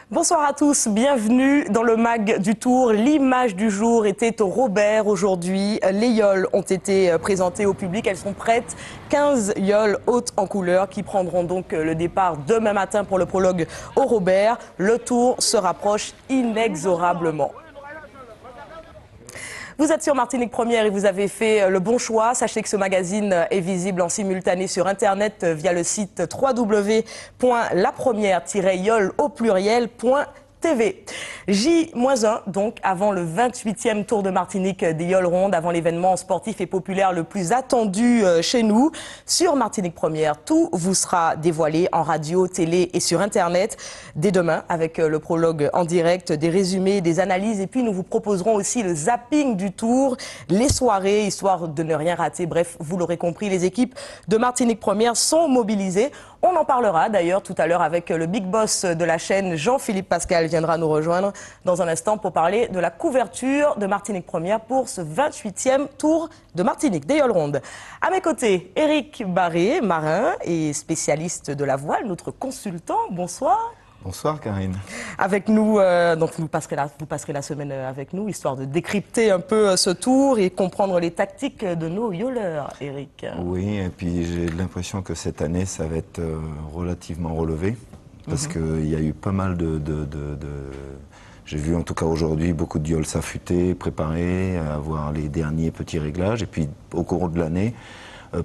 Bonsoir à tous, bienvenue dans le MAG du Tour. L'image du jour était au Robert aujourd'hui. Les yoles ont été présentées au public, elles sont prêtes. 15 yoles hautes en couleur qui prendront donc le départ demain matin pour le prologue au Robert. Le Tour se rapproche inexorablement. Vous êtes sur Martinique Première et vous avez fait le bon choix. Sachez que ce magazine est visible en simultané sur Internet via le site www.lapremière-yole.tv. J-1, donc, avant le 28e Tour de Martinique des Yoles Rondes, avant l'événement sportif et populaire le plus attendu chez nous. Sur Martinique Première, tout vous sera dévoilé en radio, télé et sur Internet dès demain avec le prologue en direct, des résumés, des analyses. Et puis, nous vous proposerons aussi le zapping du Tour, les soirées, histoire de ne rien rater. Bref, vous l'aurez compris, les équipes de Martinique Première sont mobilisées. On en parlera d'ailleurs tout à l'heure avec le big boss de la chaîne, Jean-Philippe Pascal, viendra nous rejoindre dans un instant pour parler de la couverture de Martinique Première pour ce 28e Tour de Martinique des Yoles Rondes. À mes côtés, Éric Barré, marin et spécialiste de la voile, notre consultant. Bonsoir. Bonsoir Karine. Avec nous, donc vous passerez la semaine avec nous, histoire de décrypter un peu ce tour et comprendre les tactiques de nos yoleurs, Éric. Oui, et puis j'ai l'impression que cette année, ça va être relativement relevé, parce qu'il y a eu pas mal J'ai vu en tout cas aujourd'hui beaucoup de yoles s'affûter, préparer, avoir les derniers petits réglages, et puis au cours de l'année,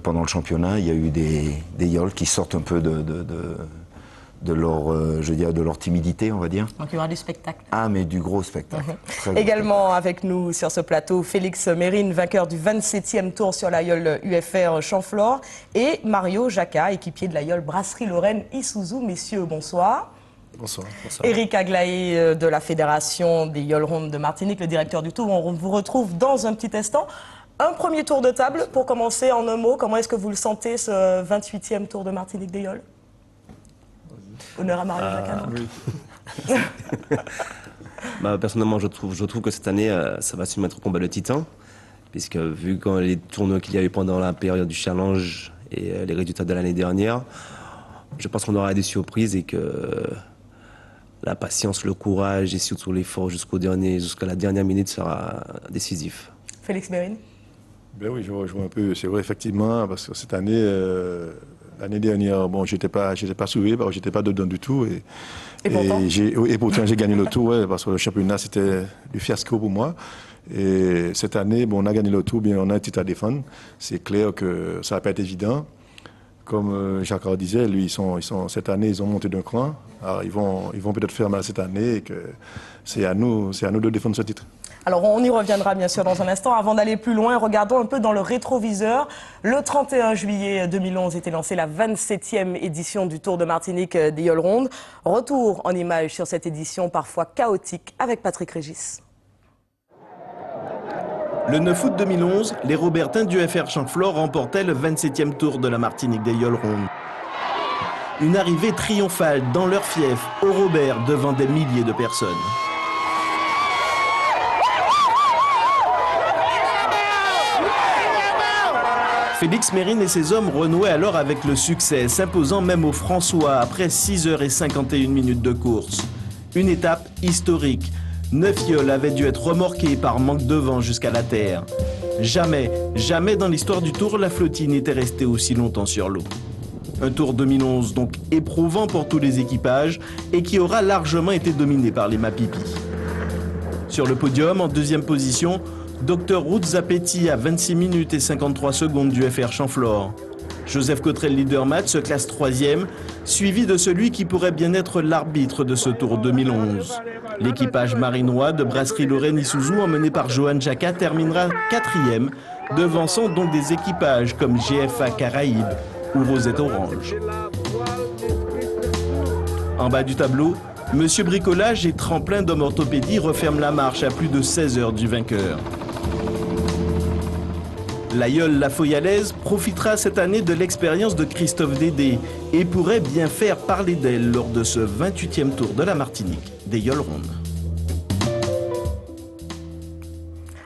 pendant le championnat, il y a eu des yoles qui sortent un peu de leur timidité, on va dire. Donc il y aura du spectacle. Ah, mais du gros spectacle. Également avec nous sur ce plateau, Félix Mérine, vainqueur du 27e Tour sur la yole UFR Champflore, et Mario Jacquat, équipier de la yole Brasserie Lorraine Isuzu. Messieurs, bonsoir. Bonsoir. Bonsoir. Éric Aglaé de la Fédération des Yoles Rondes de Martinique, le directeur du Tour. On vous retrouve dans un petit instant. Un premier tour de table pour commencer en un mot. Comment est-ce que vous le sentez, ce 28e Tour de Martinique des Yoles? Honneur à Mario Jacquat. Oui. Personnellement, je trouve que cette année, ça va se mettre au combat de titans, puisque vu les tournois qu'il y a eu pendant la période du challenge et les résultats de l'année dernière, je pense qu'on aura des surprises et que la patience, le courage et surtout l'effort jusqu'à la dernière minute sera décisif. Félix Mérine. Ben oui, je rejoins un peu. C'est vrai, effectivement, parce que cette année, l'année dernière, bon, j'étais pas sauvé, j'étais pas dedans du tout. Et pourtant, j'ai gagné le tour, ouais, parce que le championnat, c'était du fiasco pour moi. Et cette année, bon, on a gagné le tour, bien, on a un titre à défendre. C'est clair que ça va pas être évident. Comme Jacques disait, lui, cette année, ils ont monté d'un cran. Alors, ils vont peut-être faire mal cette année et que c'est à nous de défendre ce titre. Alors, on y reviendra bien sûr dans un instant. Avant d'aller plus loin, regardons un peu dans le rétroviseur. Le 31 juillet 2011 était lancée la 27e édition du Tour de Martinique des Yoles Rondes. Retour en images sur cette édition parfois chaotique avec Patrick Régis. Le 9 août 2011, les Robertins du UFR Champflore remportaient le 27e Tour de la Martinique des Yoles Rondes. Une arrivée triomphale dans leur fief, au Robert, devant des milliers de personnes. Félix Mérine et ses hommes renouaient alors avec le succès, s'imposant même aux François après 6h51 de course. Une étape historique. 9 yoles avaient dû être remorquées par manque de vent jusqu'à la terre. Jamais dans l'histoire du Tour, la flottille n'était restée aussi longtemps sur l'eau. Un Tour 2011 donc éprouvant pour tous les équipages et qui aura largement été dominé par les Mapipis. Sur le podium, en deuxième position, Dr Ruth Zapetti à 26 minutes et 53 secondes du FR Champflore. Joseph Cottrell Leadermat se classe 3e, suivi de celui qui pourrait bien être l'arbitre de ce Tour 2011. L'équipage marinois de Brasserie Lorraine Isuzu, emmené par Johan Jacquat, terminera 4e, devançant donc des équipages comme GFA Caraïbes ou Rosette Orange. En bas du tableau, Monsieur Bricolage et Tremplin d'Homme Orthopédie referment la marche à plus de 16 heures du vainqueur. La yole La Foyalaise profitera cette année de l'expérience de Christophe Dédé et pourrait bien faire parler d'elle lors de ce 28e Tour de la Martinique des Yoles Rondes.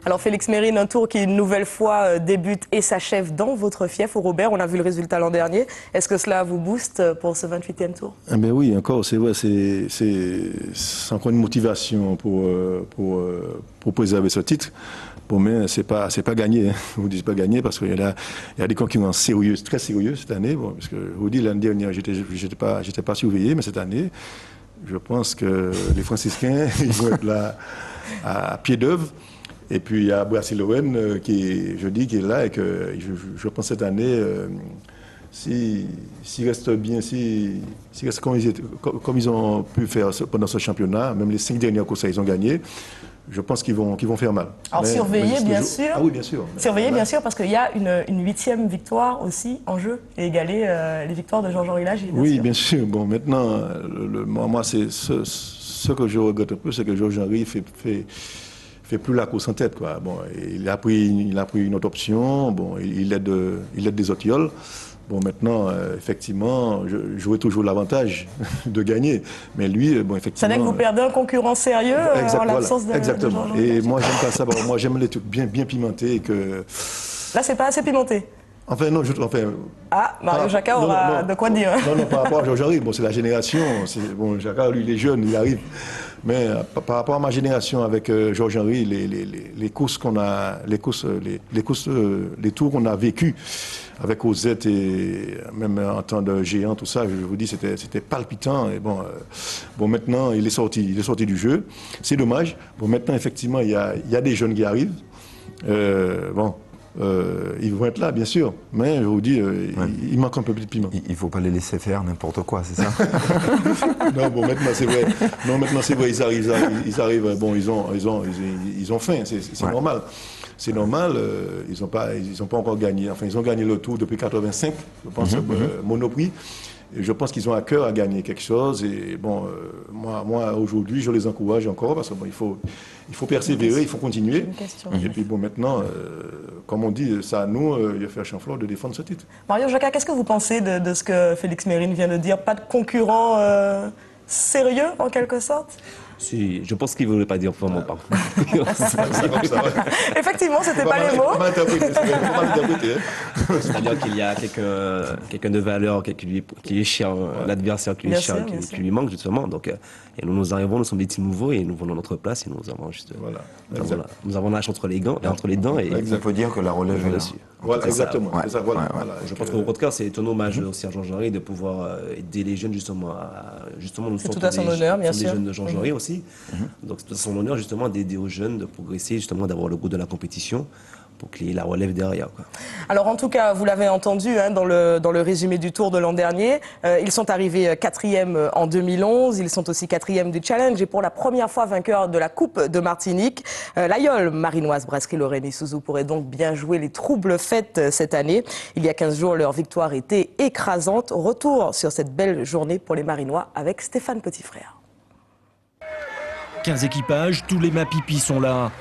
Alors Félix Mérine, un tour qui une nouvelle fois débute et s'achève dans votre fief au Robert. On a vu le résultat l'an dernier. Est-ce que cela vous booste pour ce 28e tour? Eh bien oui, encore, c'est vrai, c'est encore une motivation pour préserver ce titre. Bon, mais c'est pas gagné. Hein. Je vous dis pas gagné parce qu'il y a des concurrents sérieux, très sérieux cette année. Bon, parce que je vous dis l'année dernière, j'étais pas surveillé, mais cette année, je pense que les franciscains ils vont être là à pied d'œuvre. Et puis il y a Brassil-Lorraine qui est là et que je pense cette année, s'ils restent bien, s'ils restent comme ils ont pu faire pendant ce championnat, même les 5 dernières courses ils ont gagné. Je pense qu'ils vont faire mal. Alors surveillez bien sûr. Ah oui, bien sûr. Surveillez bien sûr parce qu'il y a une 8e victoire aussi en jeu et égaler les victoires de Jean-Jean Rielage. Oui, bien sûr. Bon, maintenant, moi, c'est ce que je regrette un peu, c'est que Jean-Jean fait plus la course en tête, quoi. Bon, il a pris une autre option. Bon, il aide des autres yoles. Bon, maintenant, effectivement, j'aurais toujours l'avantage de gagner. Mais lui, bon, effectivement... Ça veut dire que vous perdez un concurrent sérieux en l'absence de exactement. De et moi, j'aime pas ça. Moi, j'aime les trucs bien pimentés. Et que... Là, c'est pas assez pimenté. Enfin, non, Mario Jacquat aura de quoi dire. Non, par rapport à Georges-Henri, bon, c'est la génération. Bon, Jacquat, lui, il est jeune, il arrive. Mais par rapport à ma génération avec Georges-Henri, les courses qu'on a, les tours qu'on a vécus avec Osette et même en temps de géant, tout ça, je vous dis, c'était palpitant. Et bon, maintenant, il est sorti du jeu. C'est dommage. Bon, maintenant, effectivement, il y a des jeunes qui arrivent. Ils vont être là, bien sûr, mais je vous dis, il manque un peu plus de piment. Il ne faut pas les laisser faire n'importe quoi, c'est ça? Non, bon, maintenant c'est vrai. Ils arrivent. Bon, ils ont faim, c'est normal. C'est normal. Ils n'ont pas encore gagné. Enfin, ils ont gagné le tour depuis 85, je pense, Monoprix. Et je pense qu'ils ont à cœur à gagner quelque chose. Et bon, moi aujourd'hui, je les encourage encore parce que bon, il faut persévérer, il faut continuer. Et puis bon, maintenant, comme on dit, c'est à nous, il va faire Chanfleur de défendre ce titre. Mario Jacquat, qu'est-ce que vous pensez de ce que Félix Mérine vient de dire? Pas de concurrent sérieux, en quelque sorte? Si, je pense qu'il ne voulait pas dire vraiment pas. Effectivement, c'était pas les mots. C'est-à-dire qu'il y a quelqu'un de valeur qui est cher, l'adversaire qui est cher, qui lui manque justement. Donc, et nous arrivons, nous sommes des petits nouveaux et nous venons notre place et nous avons juste. Voilà. Nous avons la hache entre les dents et il faut dire que la relève est là. Voilà, exactement. Ouais. C'est ça, voilà. Je pense qu'au contraire, c'est un hommage aussi à Jean-Jean de pouvoir aider les jeunes justement nous c'est tout à son honneur, bien sûr. Des jeunes de Jean-Jean aussi. Donc c'est tout à son honneur justement d'aider aux jeunes de progresser, justement d'avoir le goût de la compétition pour qu'il y ait la relève derrière, quoi. Alors en tout cas, vous l'avez entendu dans le résumé du Tour de l'an dernier, ils sont arrivés 4e en 2011, ils sont aussi 4e du Challenge et pour la première fois vainqueurs de la Coupe de Martinique. L'Aïole marinoise Brasserie-Lorraine Isuzu pourrait donc bien jouer les troubles fêtes cette année. Il y a 15 jours, leur victoire était écrasante. Retour sur cette belle journée pour les Marinois avec Stéphane Petitfrère. 15 équipages, tous les Mapipis sont là.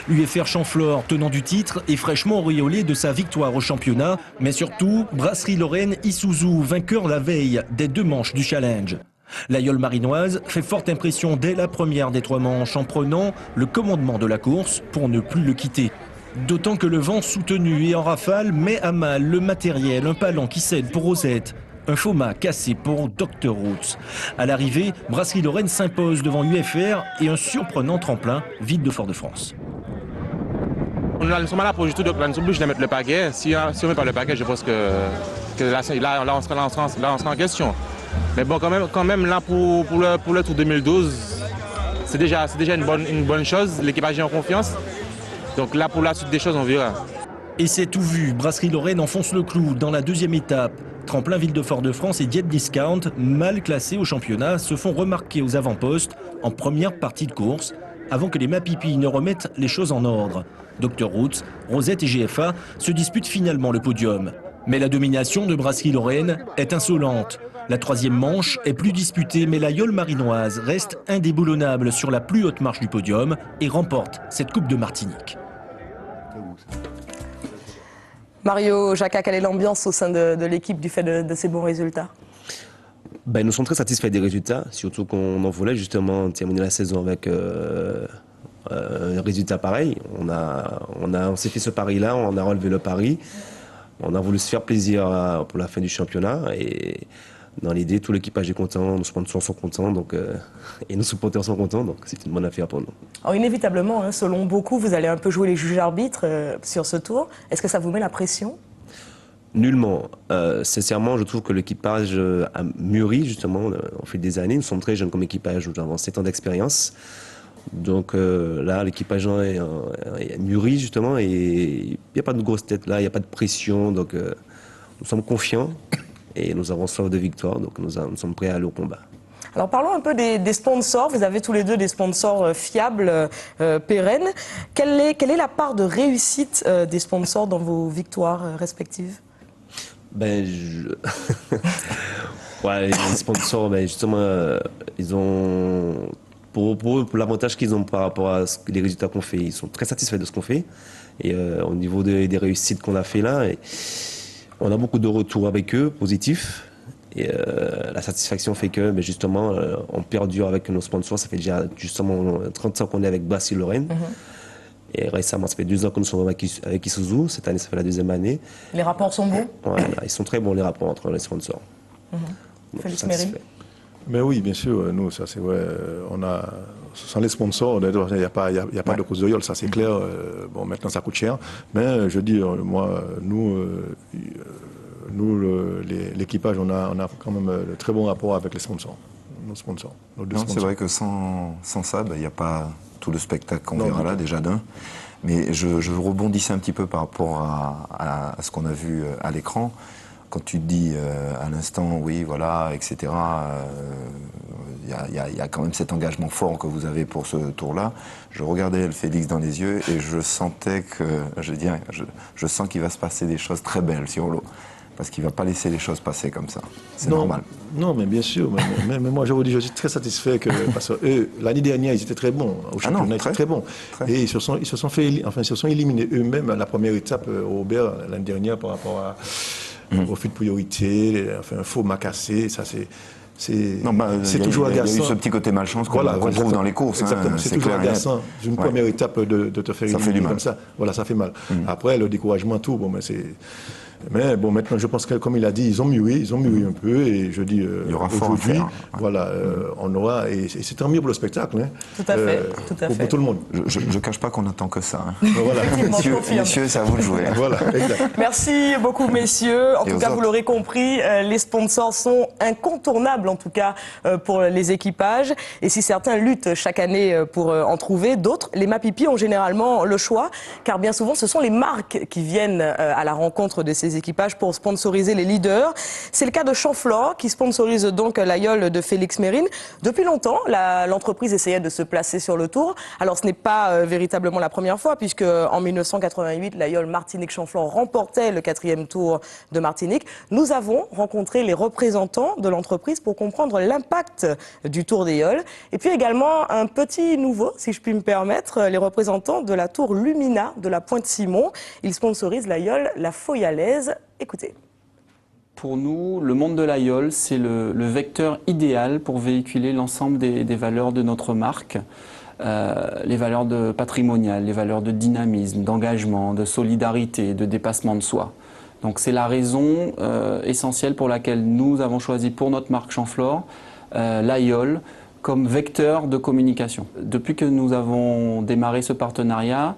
L'UFR Chanfleur, tenant du titre, est fraîchement auréolé de sa victoire au championnat, mais surtout, Brasserie-Lorraine Isuzu, vainqueur la veille des 2 manches du Challenge. L'Aïole marinoise fait forte impression dès la première des 3 manches en prenant le commandement de la course pour ne plus le quitter. D'autant que le vent soutenu et en rafale met à mal le matériel, un palan qui cède pour Rosette. Un faux mât cassé pour Dr Roots. À l'arrivée, Brasserie-Lorraine s'impose devant UFR et un surprenant tremplin vide de Fort-de-France. Nous sommes là pour juste nous oblige de mettre le paquet. Si on ne met pas le paquet, je pense que là on sera en question. Mais bon, quand même là pour le Tour 2012, c'est déjà une bonne chose. L'équipage est en confiance. Donc là pour la suite des choses, on verra. Et c'est tout vu. Brasserie-Lorraine enfonce le clou dans la 2e étape. Tremplin Ville de Fort-de-France et Diet Discount, mal classés au championnat, se font remarquer aux avant-postes en première partie de course, avant que les Mapipis ne remettent les choses en ordre. Dr Roots, Rosette et GFA se disputent finalement le podium. Mais la domination de Brasserie-Lorraine est insolente. La 3e manche est plus disputée, mais l'Aïole marinoise reste indéboulonnable sur la plus haute marche du podium et remporte cette Coupe de Martinique. Mario Jacquat, quelle est l'ambiance au sein de l'équipe du fait de ces bons résultats? Nous sommes très satisfaits des résultats, surtout qu'on en voulait justement terminer la saison avec un résultat pareil. On s'est fait ce pari-là, on a relevé le pari. On a voulu se faire plaisir pour la fin du championnat. Et dans l'idée, tout l'équipage est content, nos sponsors sont contents, et nos supporters sont contents, donc c'est une bonne affaire pour nous. Alors inévitablement, hein, selon beaucoup, vous allez un peu jouer les juges-arbitres sur ce tour. Est-ce que ça vous met la pression? Nullement. Sincèrement, je trouve que l'équipage a mûri, justement. On fait des années, nous sommes très jeunes comme équipage, nous avons 7 ans d'expérience. Donc là, l'équipage est mûri, justement, et il n'y a pas de grosse tête là, il n'y a pas de pression, donc nous sommes confiants et nous avons soif de victoire, donc nous sommes prêts à aller au combat. Alors parlons un peu des sponsors. Vous avez tous les deux des sponsors fiables, pérennes. Quelle est la part de réussite des sponsors dans vos victoires respectives? Ouais, les sponsors, justement, ils ont, pour l'avantage qu'ils ont par rapport à les résultats qu'on fait, ils sont très satisfaits de ce qu'on fait. Et au niveau des réussites qu'on a fait là, on a beaucoup de retours avec eux, positifs. Et la satisfaction fait que, justement, on perdure avec nos sponsors. Ça fait déjà justement 30 ans qu'on est avec Bassi Lorraine. Et récemment, ça fait 2 ans que nous sommes avec Isuzu. Cette année, ça fait la 2e année. Les rapports sont bons? Ouais, ils sont très bons, les rapports entre les sponsors. Félix Mérine? Mais oui, bien sûr, nous, ça c'est vrai. Sans les sponsors, il n'y a pas de cause de yole, ça c'est clair. Bon, maintenant, ça coûte cher. Mais je dis, moi, l'équipage, on a quand même de très bons rapports avec les sponsors. Nos sponsors. C'est vrai que sans ça, il n'y a pas tout le spectacle qu'on verra là, déjà d'un. Mais je rebondissais un petit peu par rapport à ce qu'on a vu à l'écran. Quand tu dis à l'instant, oui, voilà, etc., il y a quand même cet engagement fort que vous avez pour ce tour-là. Je regardais Félix dans les yeux et je sentais que, je sens qu'il va se passer des choses très belles sur l'eau. Parce qu'il ne va pas laisser les choses passer comme ça. C'est normal. Non, mais bien sûr. Mais moi, je vous dis, je suis très satisfait parce que l'année dernière, ils étaient très bons. Au championnat, ils étaient très bons. Et ils se sont éliminés eux-mêmes à la première étape au Aubert l'année dernière par rapport au fut de priorité, un faux macassé. Ça, c'est toujours agaçant. Il y a eu ce petit côté malchance qu'on trouve dans les courses. Exactement, c'est toujours agaçant. Une première étape de te faire éliminer comme ça. Voilà, ça fait mal. Après, le découragement, tout, mais bon, maintenant, je pense que, comme il a dit, ils ont mûri un peu, et je dis, aujourd'hui, voilà, on aura, et c'est tant mieux pour le spectacle, hein, tout à fait, pour tout le monde. Je ne cache pas qu'on attend que ça. Hein. Voilà. Messieurs, c'est à vous de jouer. Hein. Voilà, exact. Merci beaucoup, messieurs. En tout cas, vous l'aurez compris, les sponsors sont incontournables, en tout cas, pour les équipages. Et si certains luttent chaque année pour en trouver, d'autres, les MAPIPI ont généralement le choix, car bien souvent, ce sont les marques qui viennent à la rencontre de ces équipages pour sponsoriser les leaders. C'est le cas de Chamflor qui sponsorise donc l'aïeul de Félix Mérine. Depuis longtemps, l'entreprise essayait de se placer sur le tour. Alors ce n'est pas véritablement la première fois puisque en 1988, l'aïeul Martinique Chamflor remportait le 4e tour de Martinique. Nous avons rencontré les représentants de l'entreprise pour comprendre l'impact du Tour des Yoles. Et puis également un petit nouveau, si je puis me permettre, les représentants de la tour Lumina de la Pointe-Simon. Ils sponsorisent l'aïeul La Foyalaise. Écoutez. Pour nous, le monde de l'aïeul, c'est le vecteur idéal pour véhiculer l'ensemble des valeurs de notre marque. Les valeurs patrimoniales, les valeurs de dynamisme, d'engagement, de solidarité, de dépassement de soi. Donc c'est la raison essentielle pour laquelle nous avons choisi pour notre marque Chamflor l'aïeul comme vecteur de communication. Depuis que nous avons démarré ce partenariat,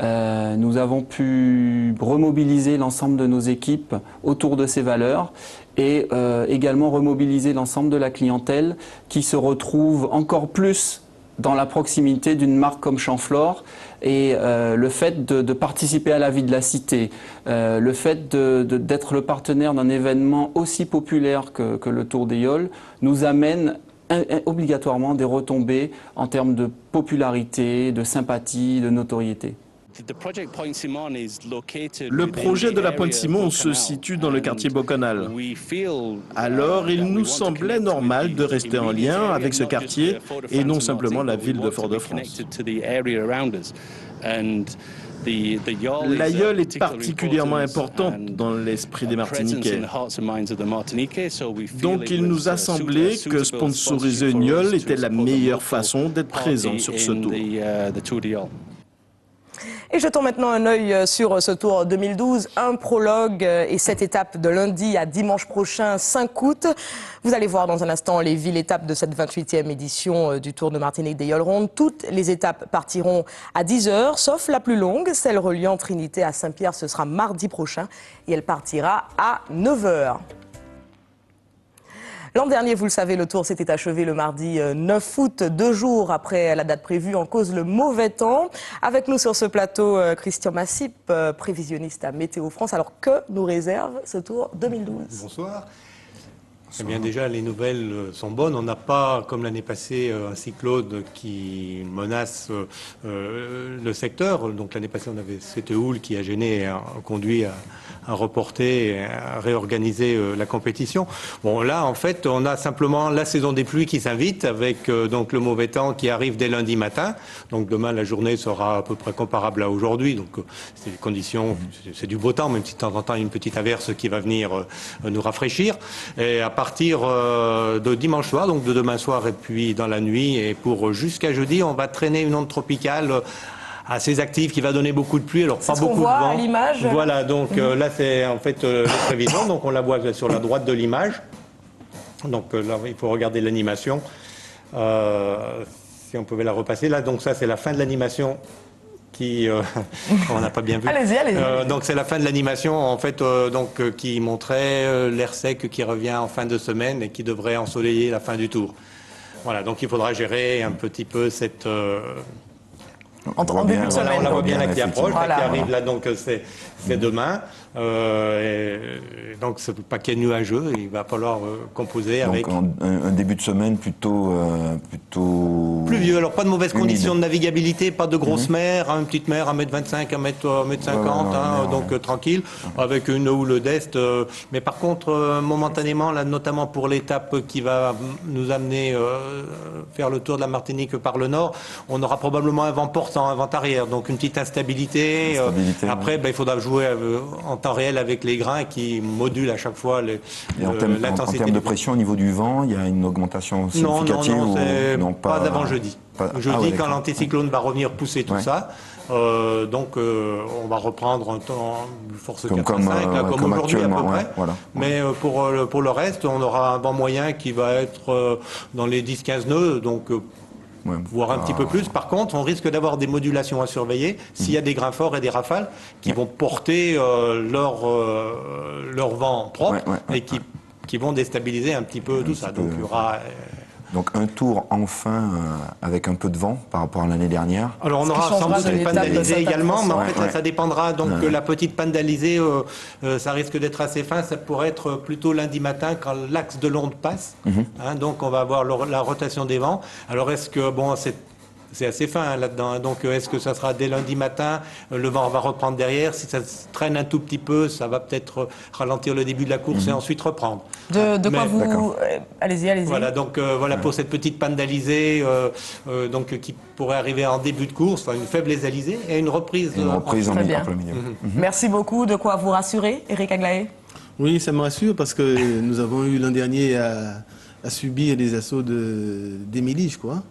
nous avons pu remobiliser l'ensemble de nos équipes autour de ces valeurs et également remobiliser l'ensemble de la clientèle qui se retrouve encore plus dans la proximité d'une marque comme Chamflor et le fait de participer à la vie de la cité, le fait d'être le partenaire d'un événement aussi populaire que le Tour des Yoles nous amène obligatoirement des retombées en termes de popularité, de sympathie, de notoriété. Le projet de la Pointe-Simon se situe dans le quartier Bocanal. Alors, il nous semblait normal de rester en lien avec ce quartier et non simplement la ville de Fort-de-France. L'aïeul est particulièrement importante dans l'esprit des Martiniquais. Donc il nous a semblé que sponsoriser une yole était la meilleure façon d'être présent sur ce tour. Et jetons maintenant un œil sur ce Tour 2012, un prologue et 7 étapes de lundi à dimanche prochain, 5 août. Vous allez voir dans un instant les villes-étapes de cette 28e édition du Tour de Martinique des Yoles Rondes. Toutes les étapes partiront à 10 h, sauf la plus longue, celle reliant Trinité à Saint-Pierre. Ce sera mardi prochain et elle partira à 9 h. L'an dernier, vous le savez, le Tour s'était achevé le mardi 9 août, 2 jours après la date prévue, en cause le mauvais temps. Avec nous sur ce plateau, Christian Massip, prévisionniste à Météo France. Alors, que nous réserve ce Tour 2012 ? Bonsoir. Eh bien, déjà, les nouvelles sont bonnes. On n'a pas, comme l'année passée, un cyclone qui menace le secteur. Donc, l'année passée, on avait cette houle qui a gêné et a conduit à reporter, et à réorganiser la compétition. Bon, là, en fait, on a simplement la saison des pluies qui s'invite avec donc le mauvais temps qui arrive dès lundi matin. Donc, demain, la journée sera à peu près comparable à aujourd'hui. Donc, c'est des conditions, c'est du beau temps, même si de temps en temps, il y a une petite averse qui va venir nous rafraîchir. Et à partir de dimanche soir, donc de demain soir et puis dans la nuit, et pour jusqu'à jeudi, on va traîner une onde tropicale assez active qui va donner beaucoup de pluie, alors pas beaucoup de vent. À l'image. Voilà, donc là c'est en fait les prévisions, donc on la voit sur la droite de l'image. Donc là il faut regarder l'animation. Si on pouvait la repasser là, donc ça c'est la fin de l'animation. On n'a pas bien vu. Allez-y. Donc c'est la fin de l'animation en fait, qui montrait l'air sec qui revient en fin de semaine et qui devrait ensoleiller la fin du Tour. Voilà, donc il faudra gérer un petit peu cette. En début de semaine. On la voit bien là qui approche, voilà, qui arrive là, donc c'est demain. Donc c'est pas qu'il y ait nuageux, il va falloir composer donc, avec. Un début de semaine plutôt pluvieux, alors pas de mauvaises humide. conditions de navigabilité, pas de grosses mers, une petite mer 1m25, 1m50, donc tranquille, avec une houle d'est. Mais par contre, momentanément, là, notamment pour l'étape qui va nous amener faire le tour de la Martinique par le nord, on aura probablement un vent portant, un vent arrière, donc une petite instabilité. Après, il faudra jouer en temps réel avec les grains qui modulent à chaque fois l'intensité. En termes de pression au niveau du vent, il y a une augmentation significative? Non, pas d'avant jeudi. Jeudi, quand l'anticyclone va revenir pousser tout ça, donc on va reprendre un temps force 4 à 5, comme aujourd'hui à peu près. Voilà. Mais pour le reste, on aura un vent moyen qui va être dans les 10-15 nœuds, donc voire un petit peu plus. Par contre, on risque d'avoir des modulations à surveiller s'il y a des grains forts et des rafales qui vont porter leur vent propre et qui vont déstabiliser un petit peu tout ça. Donc il y aura... Donc un tour enfin avec un peu de vent par rapport à l'année dernière. Alors on aura sans doute une panne d'Alizé également, mais en fait ça dépendra. Donc la petite panne d'Alizé, ça risque d'être assez fin. Ça pourrait être plutôt lundi matin quand l'axe de l'onde passe. Donc on va avoir la rotation des vents. Alors est-ce que c'est assez fin là-dedans. Donc, est-ce que ça sera dès lundi matin? Le vent va reprendre derrière. Si ça se traîne un tout petit peu, ça va peut-être ralentir le début de la course et ensuite reprendre. De quoi vous... Allez-y. Voilà, donc voilà pour cette petite panne d'Alizé qui pourrait arriver en début de course, une faible Alizé et une reprise. En plein milieu. Merci beaucoup. De quoi vous rassurer, Eric Aglaé? Oui, ça me rassure parce que nous avons eu l'an dernier à subir des assauts d'Émilie, je crois.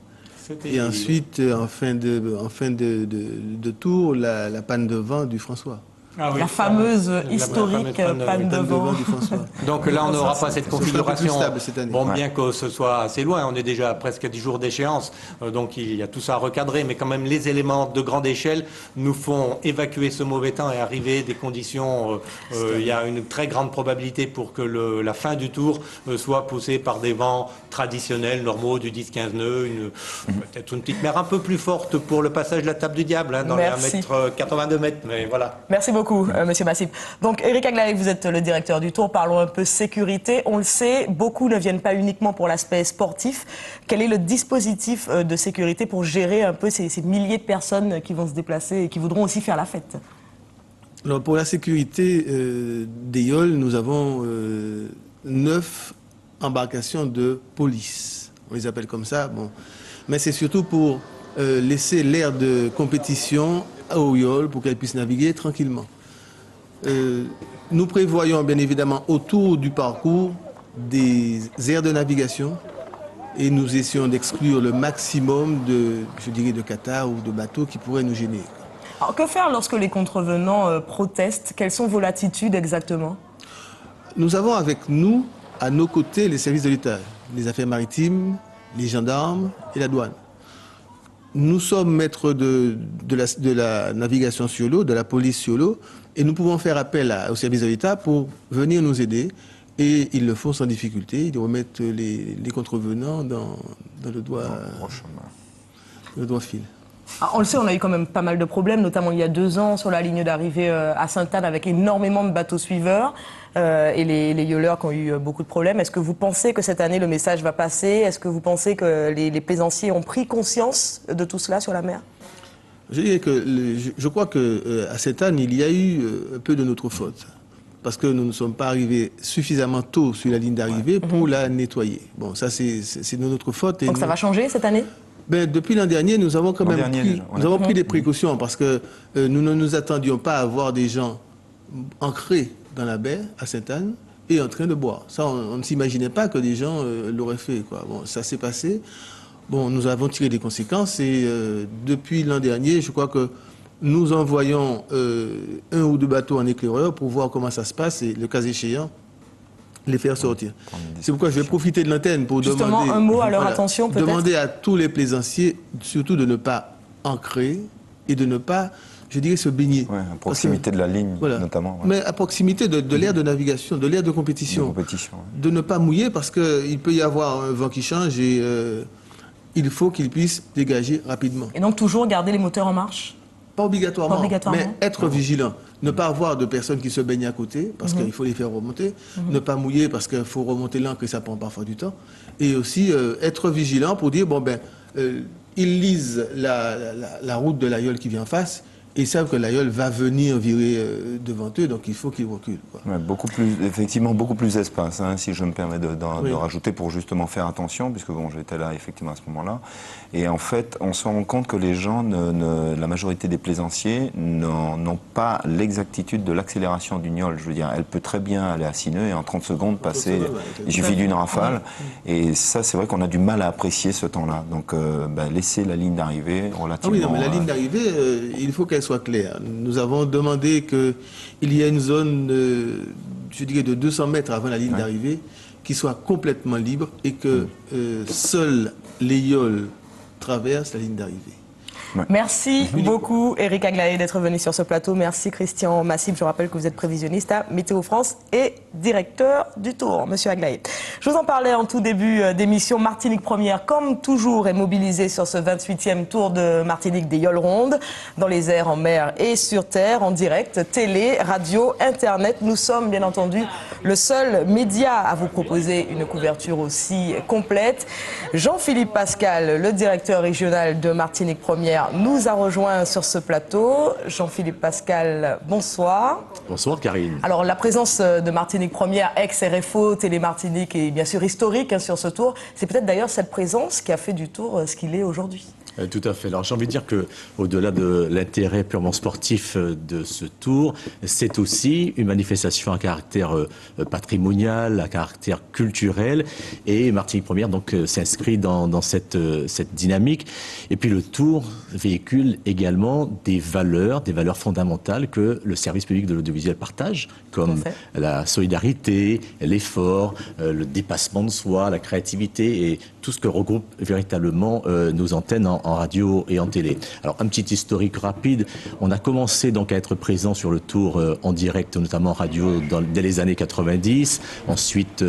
Et ensuite, en fin de tour, la panne de vent du François. La fameuse historique panne de vent du François. Donc là, on n'aura pas cette configuration. Stable cette année. Bon, bien que ce soit assez loin, on est déjà à presque 10 jours d'échéance, donc il y a tout ça à recadrer, mais quand même les éléments de grande échelle nous font évacuer ce mauvais temps et arriver des conditions. Il y a une très grande probabilité pour que la fin du tour soit poussée par des vents traditionnels, normaux, du 10-15 nœuds, peut-être une petite mer un peu plus forte pour le passage de la Table du Diable, dans les 1m82 mètres, mais voilà. Merci beaucoup. Monsieur Massip. Donc, Eric Aglaé, vous êtes le directeur du Tour. Parlons un peu sécurité. On le sait, beaucoup ne viennent pas uniquement pour l'aspect sportif. Quel est le dispositif de sécurité pour gérer un peu ces milliers de personnes qui vont se déplacer et qui voudront aussi faire la fête? Alors, pour la sécurité des yoles, nous avons 9 embarcations de police. On les appelle comme ça. Bon. Mais c'est surtout pour laisser l'aire de compétition aux yoles pour qu'elles puissent naviguer tranquillement. Nous prévoyons bien évidemment autour du parcours des aires de navigation et nous essayons d'exclure le maximum de cathares ou de bateaux qui pourraient nous gêner. Alors, que faire lorsque les contrevenants protestent? Quelles sont vos latitudes exactement? Nous avons avec nous, à nos côtés, les services de l'État, les affaires maritimes, les gendarmes et la douane. Nous sommes maîtres de la navigation sur l'eau, de la police sur l'eau, et nous pouvons faire appel aux services de l'État pour venir nous aider. Et ils le font sans difficulté. Ils remettent les contrevenants dans le droit fil. Ah, on le sait, on a eu quand même pas mal de problèmes, notamment il y a 2 ans sur la ligne d'arrivée à Sainte-Anne avec énormément de bateaux suiveurs et les yoleurs qui ont eu beaucoup de problèmes. Est-ce que vous pensez que cette année le message va passer? Est-ce que vous pensez que les plaisanciers ont pris conscience de tout cela sur la mer? Je crois qu'à Sainte-Anne, il y a eu un peu de notre faute. Parce que nous ne sommes pas arrivés suffisamment tôt sur la ligne d'arrivée pour la nettoyer. Bon, ça c'est de notre faute. Donc ça va changer cette année? Depuis l'an dernier, nous avons quand même pris des précautions parce que nous ne nous attendions pas à voir des gens ancrés dans la baie à Sainte-Anne et en train de boire. Ça, on ne s'imaginait pas que des gens l'auraient fait, quoi. Bon, ça s'est passé. Bon, nous avons tiré des conséquences et depuis l'an dernier, je crois que nous envoyons 1 ou 2 bateaux en éclaireur pour voir comment ça se passe et, le cas échéant, les faire sortir. C'est pourquoi je vais profiter de l'antenne pour demander un mot à leur attention, peut-être. Demander à tous les plaisanciers, surtout de ne pas ancrer et de ne pas, je dirais, se baigner. Ouais, à proximité de la ligne, notamment. Ouais. Mais à proximité de l'aire de navigation, de l'aire de compétition. De ne pas mouiller parce qu'il peut y avoir un vent qui change et il faut qu'ils puissent dégager rapidement. Et donc toujours garder les moteurs en marche? Pas obligatoirement, mais être vigilant. Ne pas avoir de personnes qui se baignent à côté, parce qu'il faut les faire remonter. Ne pas mouiller, parce qu'il faut remonter l'ancre et ça prend parfois du temps. Et aussi être vigilant pour dire, bon ben, ils lisent la route de l'aïeul qui vient en face, et ils savent que l'aïeul va venir virer devant eux, donc il faut qu'ils reculent. Ouais, effectivement, beaucoup plus d'espace, hein, si je me permets de rajouter, pour justement faire attention, puisque bon, j'étais là effectivement à ce moment-là. Et en fait, on se rend compte que les gens, la majorité des plaisanciers, n'ont pas l'exactitude de l'accélération d'une yole. Je veux dire, elle peut très bien aller à 6 nœuds et en 30 secondes passer, il suffit d'une rafale. Et ça, c'est vrai qu'on a du mal à apprécier ce temps-là. Donc, laisser la ligne d'arrivée relativement... Ah oui, non, mais la ligne d'arrivée, il faut qu'elle soit claire. Nous avons demandé qu'il y ait une zone, je dirais, de 200 mètres avant la ligne d'arrivée, qui soit complètement libre et que seuls les yoles traversent la ligne d'arrivée. Ouais. Merci beaucoup Éric Aglaé d'être venu sur ce plateau. Merci Christian Massib. Je rappelle que vous êtes prévisionniste à Météo France et directeur du Tour, Monsieur Aglaé. Je vous en parlais en tout début d'émission. Martinique Première, comme toujours, est mobilisée sur ce 28e Tour de Martinique des Yoles Rondes, dans les airs, en mer et sur terre, en direct, télé, radio, internet. Nous sommes bien entendu le seul média à vous proposer une couverture aussi complète. Jean-Philippe Pascal, le directeur régional de Martinique Première, nous a rejoint sur ce plateau. Jean-Philippe Pascal, bonsoir. Bonsoir Karine. Alors la présence de Martinique Première, ex-RFO, Télé Martinique est bien sûr historique sur ce tour. C'est peut-être d'ailleurs cette présence qui a fait du tour ce qu'il est aujourd'hui. Tout à fait. Alors j'ai envie de dire qu'au-delà de l'intérêt purement sportif de ce tour, c'est aussi une manifestation à caractère patrimonial, à caractère culturel. Et Martinique Première donc s'inscrit dans cette dynamique. Et puis le tour véhicule également des valeurs fondamentales que le service public de l'audiovisuel partage, comme la solidarité, l'effort, le dépassement de soi, la créativité et tout ce que regroupe véritablement nos antennes en radio et en télé. Alors un petit historique rapide, on a commencé donc à être présent sur le tour en direct, notamment en radio dès les années 90, ensuite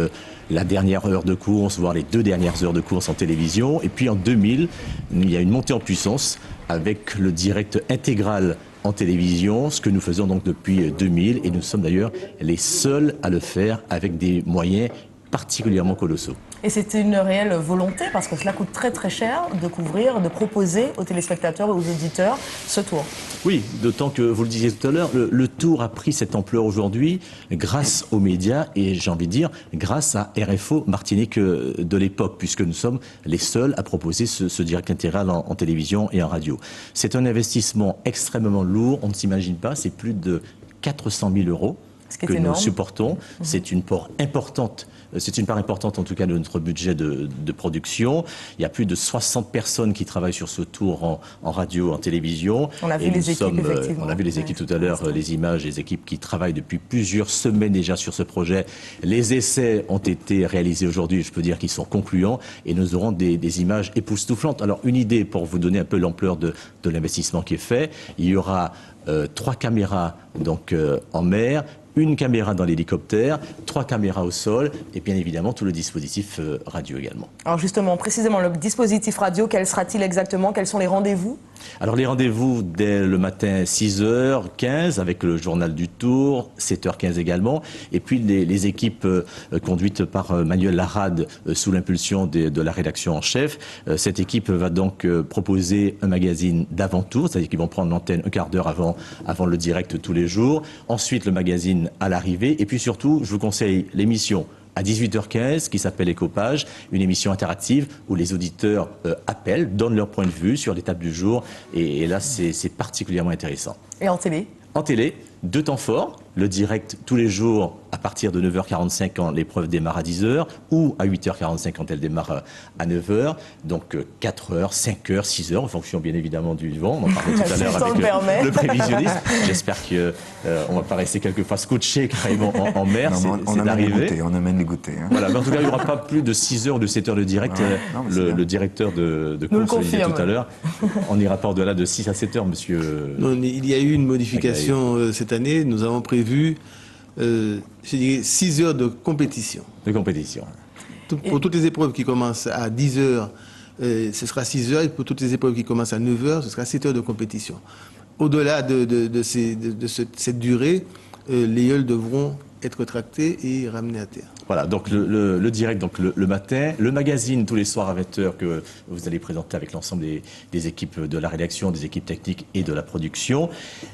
la dernière heure de course, voire les 2 dernières heures de course en télévision, et puis en 2000, il y a une montée en puissance avec le direct intégral en télévision, ce que nous faisons donc depuis 2000, et nous sommes d'ailleurs les seuls à le faire avec des moyens particulièrement colossaux. Et c'était une réelle volonté, parce que cela coûte très très cher de couvrir, de proposer aux téléspectateurs et aux auditeurs ce tour. Oui, d'autant que, vous le disiez tout à l'heure, le tour a pris cette ampleur aujourd'hui grâce aux médias et, j'ai envie de dire, grâce à RFO Martinique de l'époque, puisque nous sommes les seuls à proposer ce direct intégral en télévision et en radio. C'est un investissement extrêmement lourd, on ne s'imagine pas, c'est plus de 400 000 € que nous supportons. C'est une part importante. C'est une part importante en tout cas de notre budget de production. Il y a plus de 60 personnes qui travaillent sur ce tour en radio, en télévision. On a vu les équipes, effectivement. On a vu les équipes tout à l'heure, les images, les équipes qui travaillent depuis plusieurs semaines déjà sur ce projet. Les essais ont été réalisés aujourd'hui, je peux dire qu'ils sont concluants et nous aurons des images époustouflantes. Alors une idée pour vous donner un peu l'ampleur de l'investissement qui est fait. Il y aura 3 caméras donc, en mer, 1 caméra dans l'hélicoptère, 3 caméras au sol et bien évidemment tout le dispositif radio également. Alors justement, précisément, le dispositif radio, quel sera-t-il exactement? Quels sont les rendez-vous? Alors les rendez-vous dès le matin 6h15 avec le journal du Tour, 7h15 également, et puis les équipes conduites par Manuel Larade sous l'impulsion de la rédaction en chef. Cette équipe va donc proposer un magazine d'avant-tour, c'est-à-dire qu'ils vont prendre l'antenne un quart d'heure avant le direct tous les jours, ensuite le magazine à l'arrivée, et puis surtout je vous conseille l'émission à 18h15, qui s'appelle Écopage, une émission interactive où les auditeurs appellent, donnent leur point de vue sur l'étape du jour. Et là, c'est particulièrement intéressant. Et en télé? En télé, 2 temps forts. Le direct tous les jours à partir de 9h45 quand l'épreuve démarre à 10h ou à 8h45 quand elle démarre à 9h. Donc 4h, 5h, 6h en fonction bien évidemment du vent. On en parlait tout à l'heure avec le prévisionniste. J'espère qu'on ne va pas rester quelquefois scotché carrément en mer. On amène les goûters. Hein. Voilà, mais en tout cas il n'y aura pas plus de 6h ou de 7h de direct. Le directeur de course le disait tout à l'heure. On n'ira pas au-delà de 6 à 7h, monsieur. Non, il y a eu une modification cette année. Nous avons prévu je dirais 6 heures de compétition. Pour toutes les épreuves qui commencent à 10 heures, ce sera 6 heures. Et pour toutes les épreuves qui commencent à 9 heures, ce sera 7 heures de compétition. Au-delà de cette durée, les yoles devront être tractés et ramenés à terre. Voilà, donc le direct donc le matin, le magazine tous les soirs à 20h que vous allez présenter avec l'ensemble des équipes de la rédaction, des équipes techniques et de la production.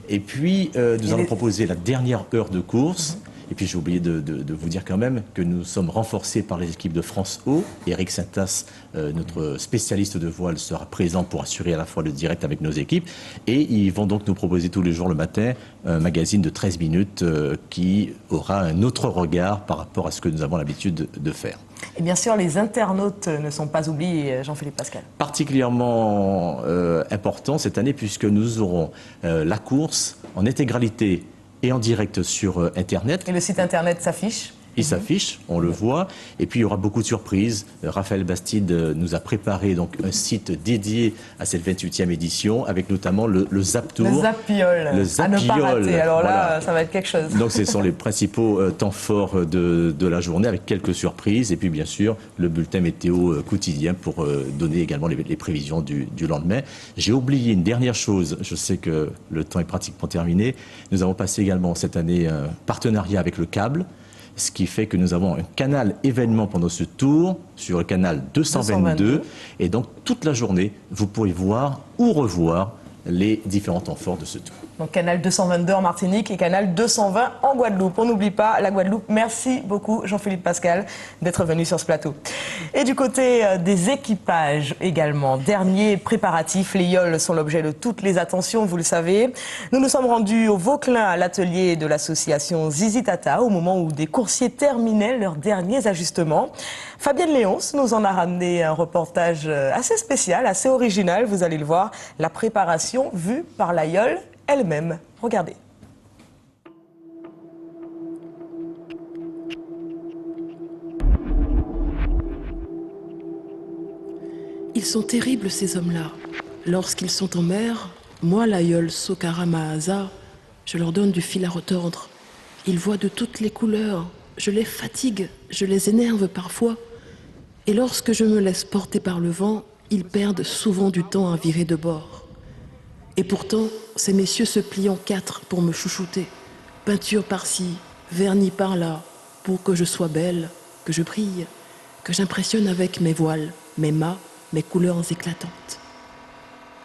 Et puis, nous allons proposer la dernière heure de course. Et puis j'ai oublié de vous dire quand même que nous sommes renforcés par les équipes de France Eau. Eric Saintas, notre spécialiste de voile, sera présent pour assurer à la fois le direct avec nos équipes. Et ils vont donc nous proposer tous les jours le matin un magazine de 13 minutes qui aura un autre regard par rapport à ce que nous avons l'habitude de faire. Et bien sûr, les internautes ne sont pas oubliés, Jean-Philippe Pascal. Particulièrement important cette année puisque nous aurons la course en intégralité et en direct sur Internet. Et le site Internet s'affiche? Il s'affiche, on le voit. Et puis il y aura beaucoup de surprises. Raphaël Bastide nous a préparé donc un site dédié à cette 28e édition, avec notamment le Zap Tour. Le Zapiole. Le Zapiole. À ne pas rater. Alors là, voilà. Ça va être quelque chose. Donc ce sont les principaux temps forts de la journée, avec quelques surprises. Et puis bien sûr, le bulletin météo quotidien pour donner également les prévisions du lendemain. J'ai oublié une dernière chose. Je sais que le temps est pratiquement terminé. Nous avons passé également cette année un partenariat avec le câble. Ce qui fait que nous avons un canal événement pendant ce tour sur le canal 222. Et donc toute la journée, vous pourrez voir ou revoir les différents temps forts de ce tour. Donc canal 222 en Martinique et canal 220 en Guadeloupe. On n'oublie pas la Guadeloupe. Merci beaucoup Jean-Philippe Pascal d'être venu sur ce plateau. Et du côté des équipages également, dernier préparatif, les yoles sont l'objet de toutes les attentions, vous le savez. Nous nous sommes rendus au Vauclin à l'atelier de l'association Zizi Tata au moment où des coursiers terminaient leurs derniers ajustements. Fabienne Léonce nous en a ramené un reportage assez spécial, assez original, vous allez le voir, la préparation vue par la yole elle-même. Regardez. Ils sont terribles ces hommes-là. Lorsqu'ils sont en mer, moi la yole Sokara Mahaza, je leur donne du fil à retordre. Ils voient de toutes les couleurs, je les fatigue, je les énerve parfois. Et lorsque je me laisse porter par le vent, ils perdent souvent du temps à virer de bord. Et pourtant, ces messieurs se plient en 4 pour me chouchouter. Peinture par-ci, vernis par-là, pour que je sois belle, que je brille. que j'impressionne avec mes voiles, mes mâts, mes couleurs éclatantes.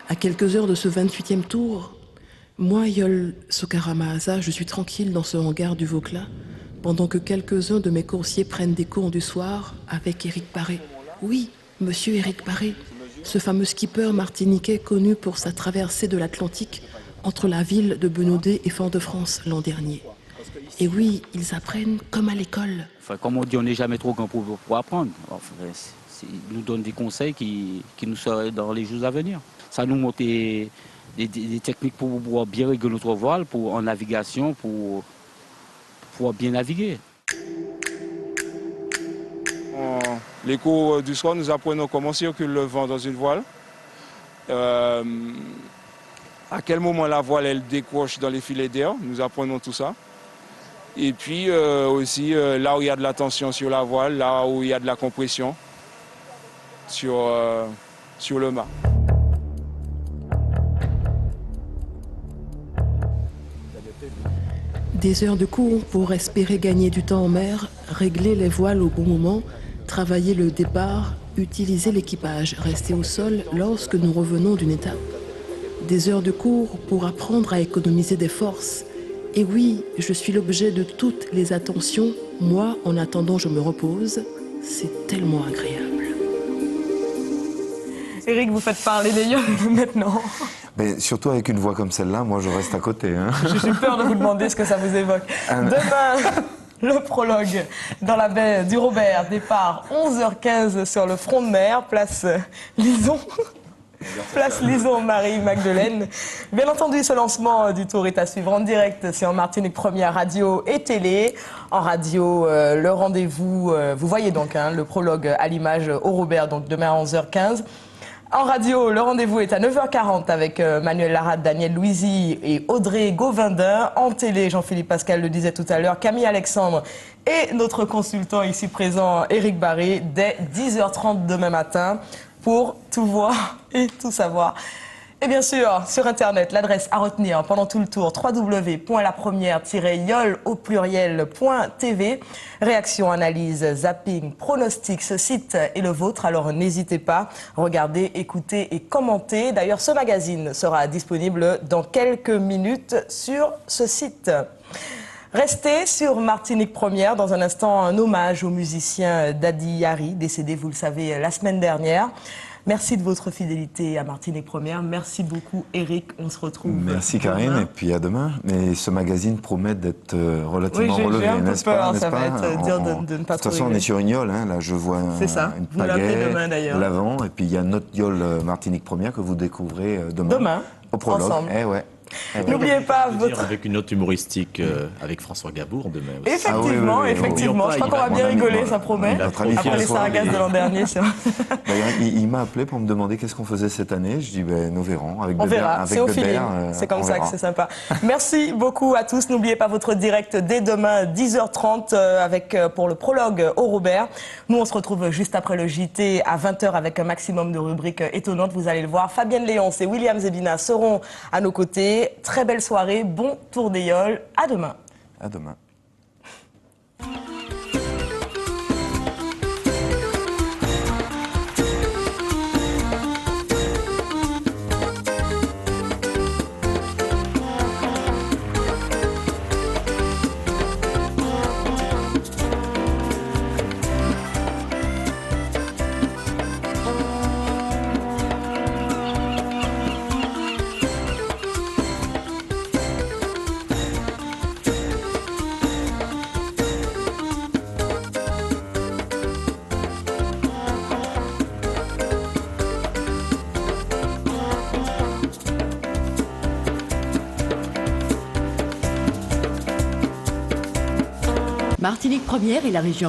À quelques heures de ce 28e tour, moi, Yol Sokaramaza, je suis tranquille dans ce hangar du Vauclin, pendant que quelques-uns de mes coursiers prennent des cours du soir avec Éric Paré. Oui, monsieur Éric Paré, ce fameux skipper martiniquais connu pour sa traversée de l'Atlantique entre la ville de Benaudé et Fort-de-France l'an dernier. Et oui, ils apprennent comme à l'école. Enfin, comme on dit, on n'est jamais trop grand pour apprendre. Enfin, ils nous donnent des conseils qui nous seraient dans les jours à venir. Ça nous montre des techniques pour pouvoir bien régler notre voile, en navigation, pour pouvoir bien naviguer. Les cours du soir nous apprennent comment circule le vent dans une voile, à quel moment la voile elle décroche dans les filets d'air, nous apprenons tout ça. Et puis aussi là où il y a de la tension sur la voile, là où il y a de la compression sur le mât. Des heures de cours pour espérer gagner du temps en mer, régler les voiles au bon moment, travailler le départ, utiliser l'équipage, rester au sol lorsque nous revenons d'une étape. Des heures de cours pour apprendre à économiser des forces. Et oui, je suis l'objet de toutes les attentions. Moi, en attendant, je me repose. C'est tellement agréable. Éric, vous faites parler les yeux maintenant. Mais surtout avec une voix comme celle-là, moi je reste à côté. Hein. J'ai peur de vous demander ce que ça vous évoque. Demain, le prologue dans la baie du Robert, départ 11h15 sur le front de mer, place Lison. Place Lison, Marie-Magdeleine. Bien entendu, ce lancement du tour est à suivre en direct sur Martinique Première radio et télé. En radio, le rendez-vous, vous voyez donc le prologue à l'image au Robert, donc demain à 11h15. En radio, le rendez-vous est à 9h40 avec Manuel Larade, Daniel Louisy et Audrey Gauvindin. En télé, Jean-Philippe Pascal le disait tout à l'heure, Camille Alexandre et notre consultant ici présent, Éric Barré, dès 10h30 demain matin pour tout voir et tout savoir. Et bien sûr, sur Internet, l'adresse à retenir pendant tout le tour, www.lapremière-yol.tv. Réaction, analyse, zapping, pronostic, ce site est le vôtre, alors n'hésitez pas, regardez, écoutez et commentez. D'ailleurs, ce magazine sera disponible dans quelques minutes sur ce site. Restez sur Martinique Première. Dans un instant, un hommage au musicien Daddy Yari, décédé, vous le savez, la semaine dernière. Merci de votre fidélité à Martinique Première. Merci beaucoup, Éric. On se retrouve. Merci, Karine. Et puis à demain. Mais ce magazine promet d'être relativement relevé, n'est-ce pas? Ça va être dur de ne pas trop. De toute façon, on est sur une yole. Hein. Là, je vois une pagaie, l'avant. Et puis il y a notre yole Martinique Première que vous découvrez demain. Demain, au prologue. Ensemble. Ouais. N'oubliez pas votre... Avec une note humoristique avec François Gabour demain aussi. Effectivement, effectivement. Je crois qu'on va bien rigoler, ça promet. Après les sargasses de l'an dernier. Il m'a appelé pour me demander qu'est-ce qu'on faisait cette année. Je dis, nous verrons. On verra, c'est au feeling. C'est comme ça que c'est sympa. Merci beaucoup à tous. N'oubliez pas votre direct dès demain, 10h30, pour le prologue au Robert. Nous, on se retrouve juste après le JT à 20h avec un maximum de rubriques étonnantes. Vous allez le voir. Fabienne Léonce et William Zebina seront à nos côtés. Très belle soirée, bon tour des yoles, à demain. À demain. Martinique Première et la région